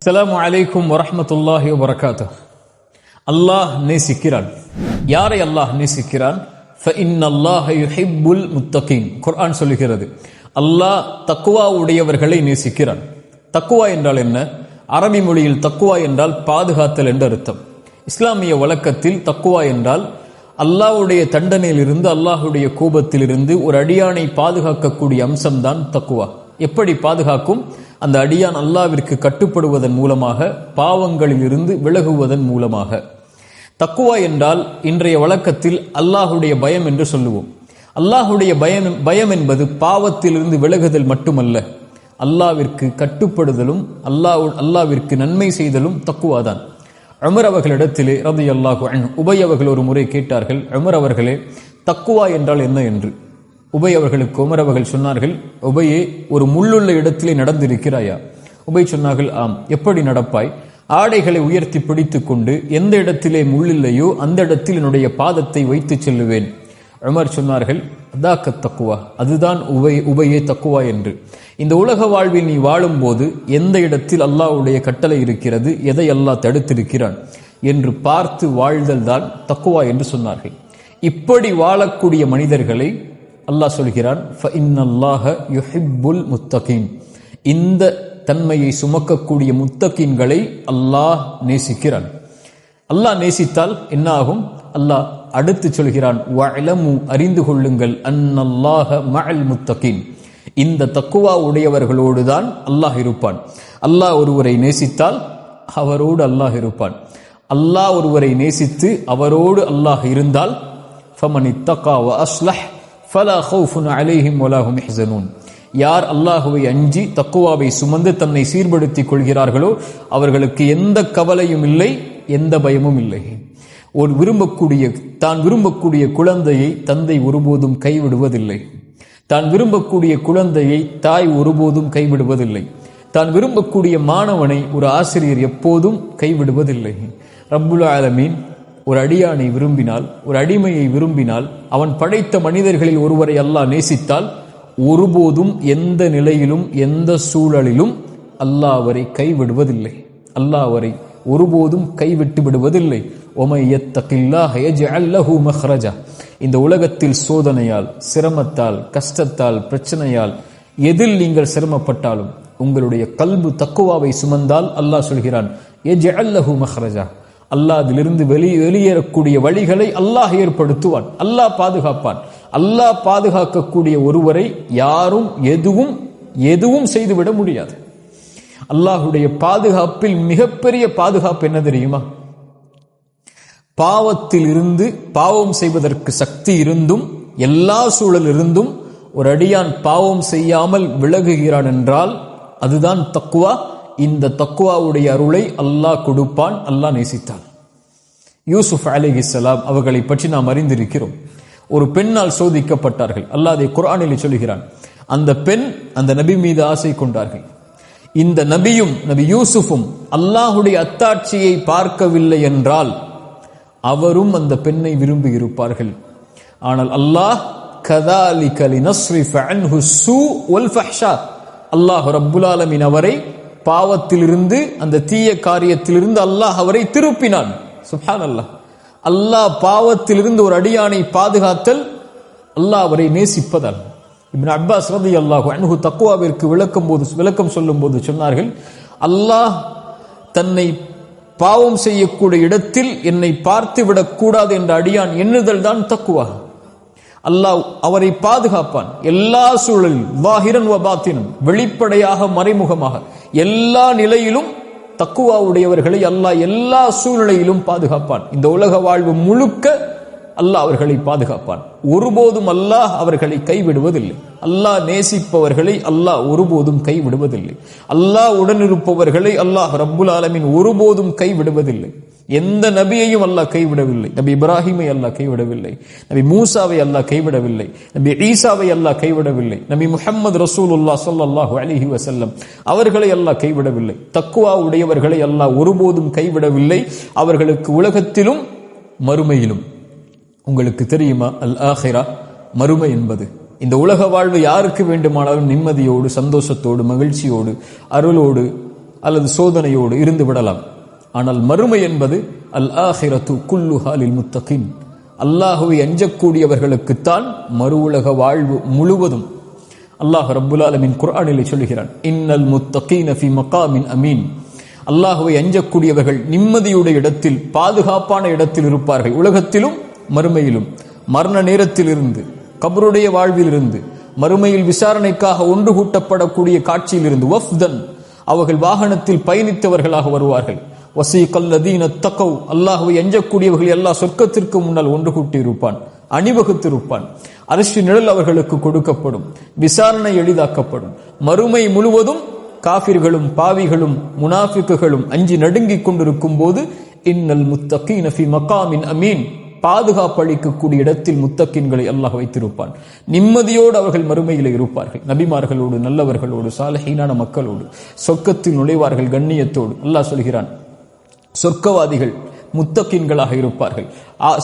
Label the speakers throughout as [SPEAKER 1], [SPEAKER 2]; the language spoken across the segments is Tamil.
[SPEAKER 1] அஸ்ஸலாமு அலைக்கும் வரஹ்மத்துல்லாஹி வபரகாத்துஹு. அல்லாஹ் நேசிக்கிறான். யாரை அல்லாஹ் நேசிக்கிறான்? ஃபஇன்னல்லாஹ யுஹிப்புல் முத்தகீன். குர்ஆன் சொல்லுகிறது, அல்லாஹ் தக்வா உடையவர்களை நேசிக்கிறான். தக்வா என்றால் என்ன? அரபி மொழியில் தக்வா என்றால் பாதுகாத்தல் என்று அர்த்தம். இஸ்லாமிய வழக்கத்தில் தக்வா என்றால் அல்லாஹ்வுடைய தண்டனையிலிருந்து, அல்லாஹ்வுடைய கோபத்திலிருந்து ஒரு அடியானை பாதுகாக்கக்கூடிய அம்சம்தான் தக்வா. எப்படி பாதுகாக்கும்? அந்த அடியான் அல்லாஹ்விற்கு கட்டுப்படுவதன் மூலமாக, பாவங்களில் இருந்து விலகுவதன் மூலமாக. தக்குவா என்றால் இன்றைய வழக்கத்தில் அல்லாஹ்வுடைய பயம் என்று சொல்லுவோம். அல்லாஹ்வுடைய பயம் என்பது பாவத்திலிருந்து விலகுதல் மட்டுமல்ல, அல்லாஹ்விற்கு கட்டுப்படுதலும் அல்லாஹ்விற்கு நன்மை செய்தலும் தக்குவாதான். உமர் அவர்களிடத்திலே ரலியல்லாஹு அன்ஹு உபை அவர்கள் ஒரு முறை கேட்டார்கள், உமர் அவர்களே, தக்குவா என்றால் என்ன என்று. உபை அவர்களுக்கு உமர் அவர்கள் சொன்னார்கள், உபையே, ஒரு முள்ளுள்ள இடத்திலே நடந்திருக்கிறாயா? உபை சொன்னார்கள், ஆம். எப்படி நடப்பாய்? ஆடைகளை உயர்த்தி பிடித்துக் கொண்டு எந்த இடத்திலே முள்ளில்லையோ அந்த இடத்தில் என்னுடைய பாதத்தை வைத்து செல்லுவேன். உமர் சொன்னார்கள், அதாக்க தக்குவா, அதுதான் உபையே தக்குவா என்று. இந்த உலக வாழ்வில் நீ வாழும் போது எந்த இடத்தில் அல்லாஹ்வுடைய கட்டளை இருக்கிறது, எதை அல்லாஹ் தடுத்திருக்கிறான் என்று பார்த்து வாழ்தல் தான் தக்குவா என்று சொன்னார்கள். இப்படி வாழக்கூடிய மனிதர்களை அல்லாஹ் சொல்கிறான், ஃபஇன்னல்லாஹ யுஹிப்புல் முத்தகீன். இந்த தன்மையை சுமக்கக்கூடிய முத்தகீன்களை அல்லாஹ் நேசிக்கிறான். அல்லாஹ் நேசித்தால் என்ன ஆகும்? அல்லாஹ் அடுத்து சொல்கிறான், வஅலமு, அறிந்து கொள்ளுங்கள், அன்னல்லாஹ மஅல் முத்தகீன். இந்த தக்குவா உடையவர்களோடு தான் அல்லாஹ் இருப்பான். அல்லாஹ் ஒருவரை நேசித்தால் அவரோடு அல்லாஹ் இருப்பான். அல்லாஹ் ஒருவரை நேசித்து அவரோடு அல்லாஹ் இருந்தால், ஃபமன் இத்தகா வ அஸ்லஹ் ஃபலா ஹௌஃபுன் அலைஹிம் வலா ஹும் யஹ்ஸனூன். யார் அல்லாஹுவை அஞ்சி தக்குவாவை சுமந்து தன்னை சீர்படுத்திக் கொள்கிறார்களோ அவர்களுக்கு எந்த கவலையும் இல்லை, எந்த பயமும் இல்லை. தான் விரும்பக்கூடிய குழந்தையை தந்தை ஒருபோதும் கைவிடுவதில்லை. தான் விரும்பக்கூடிய குழந்தையை தாய் ஒருபோதும் கைவிடுவதில்லை. தான் விரும்பக்கூடிய மாணவனை ஒரு ஆசிரியர் எப்போதும் கைவிடுவதில்லை. ரப்புல் ஆலமீன் ஒரு அடியானை விரும்பினால், ஒரு அடிமையை விரும்பினால், அவன் படைத்த மனிதர்களில் ஒருவரை அல்லாஹ் நேசித்தால் ஒருபோதும் எந்த நிலையிலும் எந்த சூழலிலும் அல்லாஹ் அவரை கைவிடுவதில்லை. அல்லாஹ் அவரை ஒருபோதும் கைவிட்டு விடுவதில்லை. ஒமை யத்தகில்லாஹ யஜ்அல் லஹு மக்ரஜா. இந்த உலகத்தில் சோதனையால், சிரமத்தால், கஷ்டத்தால், பிரச்சனையால் எதில் நீங்கள் சிரமப்பட்டாலும் உங்களுடைய கல்பு தக்குவாவை சுமந்தால் அல்லாஹ் சொல்கிறான், யஜ்அல் லஹு மக்ரஜா. அல்லாஹ் அதிலிருந்து வெளியேறக்கூடிய வழிகளை அல்லாஹ் ஏற்படுத்துவான், அல்லாஹ் பாதுகாப்பான். அல்லாஹ் பாதுகாக்கக்கூடிய ஒருவரை யாரும் எதுவும் செய்துவிட முடியாது. அல்லாஹுடைய பாதுகாப்பில் மிகப்பெரிய பாதுகாப்பு என்ன தெரியுமா? பாவத்தில் இருந்து, பாவம் செய்வதற்கு சக்தி இருந்தும், எல்லா சூழல் இருந்தும் ஒரு அடியான் பாவம் செய்யாமல் விலகுகிறான் என்றால் அதுதான் தக்குவா. இந்த தக்குவாவுடைய அருளை அல்லாஹ் கொடுப்பான், அல்லாஹ் நேசித்தான். யூசுப் அலைஹிஸ்ஸலாம் அவர்களை பற்றி நாம் அறிந்திருக்கிறோம். ஒரு பெண்ணால் சோதிக்கப்பட்டார்கள். அல்லாஹ் அதை குர்ஆனில் சொல்கிறான். அந்த பெண் அந்த நபி மீது ஆசை கொண்டார்கள். இந்த நபியும் நபி யூசுஃபும் அல்லாஹுடைய அத்தாட்சியை பார்க்கவில்லை என்றால் அவரும் அந்த பெண்ணை விரும்பி இருப்பார்கள். ஆனால் அல்லாஹ் கதாலிக லினஸ்ரிஃப அன்ஹு ஸூ வல் ஃபஹ்ஷா, அல்லாஹ் ரப்புல் ஆலமீன் அவரை பாவத்திலிருந்து, அந்த தீய காரியத்திலிருந்து அல்லாஹ் அவரை திருப்பினான். சுப்ஹானல்லாஹ். அல்லாஹ் பாவத்திலிருந்து ஒரு அடியானை பாதுகாத்தல் அல்லாஹ் அவரை நேசிப்பதால். இப்னு அப்பாஸ் ரலியல்லாஹு அன்ஹு தக்வாவிற்கு விளக்கம் சொல்லும் போது சொன்னார்கள், அல்லாஹ் தன்னை பாவம் செய்யக்கூடிய இடத்தில் என்னை பார்த்து விடக்கூடாது என்ற அடியான் எண்ணுதல் தான் தக்வா. அல்லாஹ் அவரை பாதுகாப்பான் எல்லா சூழலில், வாஹிரன் வ பாத்தினன், வெளிப்படையாக மறைமுகமாக எல்லா நிலையிலும் தக்குவா உடையவர்களை அல்லாஹ் எல்லா சூழ்நிலையிலும் பாதுகாப்பான். இந்த உலக வாழ்வு முழுக்க அல்லாஹ் அவர்களை பாதுகாப்பான். ஒருபோதும் அல்லாஹ் அவர்களை கைவிடுவதில்லை. அல்லாஹ் நேசிப்பவர்களை அல்லாஹ் ஒருபோதும் கைவிடுவதில்லை. அல்லாஹ் உடனிருப்பவர்களை அல்லாஹ் ரப்புல் ஆலமீன் ஒருபோதும் கைவிடுவதில்லை. எந்த நபியையும் அல்லாஹ் கைவிடவில்லை. நபி இப்ராஹிமை அல்லாஹ் கைவிடவில்லை. நபி மூசாவை அல்லாஹ் கைவிடவில்லை. நபி ஈசாவை அல்லாஹ் கைவிடவில்லை. நபி முஹம்மது ரசூலுல்லாஹ் ஸல்லல்லாஹு அலைஹி வஸல்லம் அவர்களை அல்லாஹ் கைவிடவில்லை. தக்வா உடையவர்களை அல்லாஹ் ஒருபோதும் கைவிடவில்லை. அவர்களுக்கு உலகத்திலும் மறுமையிலும். உங்களுக்கு தெரியுமா, அல் ஆஹிரா, மறுமை என்பது இந்த உலக வாழ்வு யாருக்கு வேண்டுமானாலும் நிம்மதியோடு, சந்தோஷத்தோடு, மகிழ்ச்சியோடு, அருளோடு அல்லது சோதனையோடு இருந்து விடலாம். ஆனால் மறுமை என்பது அல் ஆஹிரத்து குல்லுஹா லில் முத்தகீன், அல்லாஹுவை அஞ்சக்கூடியவர்களுக்குத்தான் மறு உலக வாழ்வு முழுவதும். அல்லாஹ் ரப்புல் ஆலமீன் குர்ஆனிலே சொல்கிறான், இன்னல் முத்தகீன ஃபீ மகாமின் அமீன், அல்லாஹுவை அஞ்சக்கூடியவர்கள் நிம்மதியுடைய இடத்தில், பாதுகாப்பான இடத்தில் இருப்பார்கள். உலகத்திலும் மறுமையிலும், மரண நேரத்திலிருந்து, கபருடைய வாழ்விலிருந்து, மறுமையில் விசாரணைக்காக ஒன்று கூட்டப்படக்கூடிய காட்சியிலிருந்து, வஃப்தன் அவர்கள் வாகனத்தில் பயணித்தவர்களாக வருவார்கள். வஸீகல்லதீன தகவ், அல்லாஹுவை அஞ்சக்கூடியவர்கள் அல்லாஹ் சொர்க்கத்திற்கு முன்னால் ஒன்று கூட்டி இருப்பான், அணிவகுத்திருப்பான். அரிசி நிழல் அவர்களுக்கு கொடுக்கப்படும், விசாரணை எளிதாக்கப்படும். மறுமை முழுவதும் காஃபிர்களும் பாவிகளும் முனாஃபிக்குகளும் அஞ்சி நடுங்கிக் கொண்டிருக்கும் போது இன்னல் முத்தகீன ஃபீ மகாமின் அமீன், பாதுகாப்பு அளிக்கக்கூடிய இடத்தில் முத்தகீன்களை அல்லாஹ் வைத்திருப்பான். நிம்மதியோடு அவர்கள் மறுமையில் இருப்பார்கள். நபிமார்களோடு, நல்லவர்களோடு, சாலிஹீனான மக்களோடு சொர்க்கத்தில் நுழைவார்கள் கண்ணியத்தோடு. அல்லாஹ் சொல்கிறான், சொர்க்கவாதிகள் முத்தகீன்களாக இருப்பார்கள்.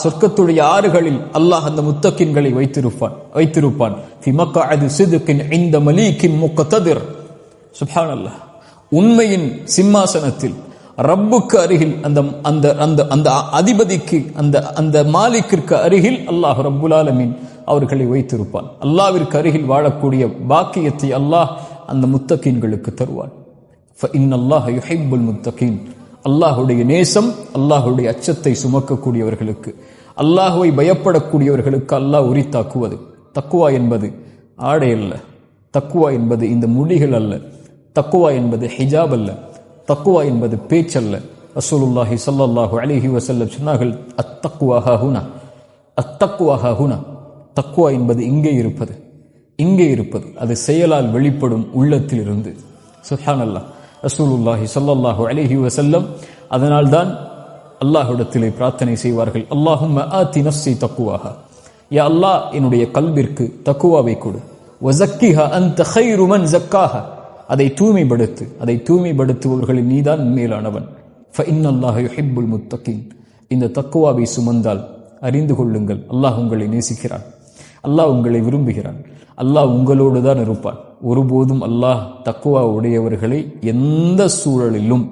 [SPEAKER 1] சொர்க்கத்துடைய ஆறுகளில் அல்லாஹ் அந்த முத்தகீன்களை வைத்திருப்பான். ஃபி மக்அதி சித்கின் இன்த மலீகின் முக்ததிர். சுப்ஹானல்லாஹ், உண்மையின் சிம்மாசனத்தில் ரப்புக்கு அருகில், அந்த அந்த அந்த அந்த அதிபதிக்கு, அந்த அந்த மாலிக்கிற்கு அருகில் அல்லாஹ் ரப்புல் ஆலமீன் அவர்களை வைத்திருப்பான். அல்லாஹ்விற்கு அருகில் வாழக்கூடிய பாக்கியத்தை அல்லாஹ் அந்த முத்தகீன்களுக்கு தருவான். ஃபஇன்னல்லாஹ யுஹிப்புல் முத்தகீன், அல்லாஹுடைய நேசம், அல்லாஹுடைய அச்சத்தை சுமக்கக்கூடியவர்களுக்கு, அல்லாஹுவை பயப்படக்கூடியவர்களுக்கு அல்லாஹ் உரித்தாக்குவது. தக்குவா என்பது ஆடை அல்ல, தக்குவா என்பது இந்த முடிகள் அல்ல, தக்குவா என்பது ஹிஜாப் அல்ல, தக்குவா என்பது பேச்சல்ல. ரசூலுல்லாஹி ஸல்லல்லாஹு அலைஹி வஸல்லம் சொன்னார்கள், அத்தக்வா ஹுனா, அத்தக்வா ஹுனா, தக்குவா என்பது இங்கே இருப்பது, இங்கே இருப்பது, அது செயலால் வெளிப்படும் உள்ளத்தில் இருந்து. சுப்ஹானல்லாஹ், ரசூலுல்லாஹி ஸல்லல்லாஹு அலைஹி வஸல்லம் அதனால்தான் அல்லாஹ்விடத்திலே பிரார்த்தனை செய்வார்கள், அல்லாஹும்ம ஆதி நஃப்ஸி தக்வாஹா, யா அல்லாஹ் என்னுடைய கல்விற்கு தக்குவாவை கொடு. வஸக்கிஹா அன்த கைரு மன் ஸக்காஹா, அதை தூய்மைப்படுத்து, அதை தூய்மைப்படுத்துபவர்களில் நீதான் மேலானவன். ஃபஇன்னல்லாஹ யுஹிப்புல் முத்தகீன், இந்த தக்குவாவை சுமந்தால் அறிந்து கொள்ளுங்கள், அல்லாஹ் உங்களை நேசிக்கிறான், அல்லாஹ் உங்களை விரும்புகிறான், அல்லாஹ் உங்களோடு தான் இருப்பான். ஒருபோதும் அல்லாஹ் தக்குவா உடையவர்களை எந்த சூழலிலும்,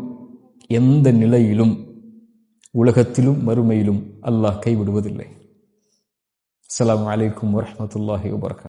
[SPEAKER 1] எந்த நிலையிலும், உலகத்திலும் மறுமையிலும் அல்லாஹ் கைவிடுவதில்லை. அஸ்ஸலாமு அலைக்கும் வரஹ்மத்துல்லாஹி வபரகாத்துஹு.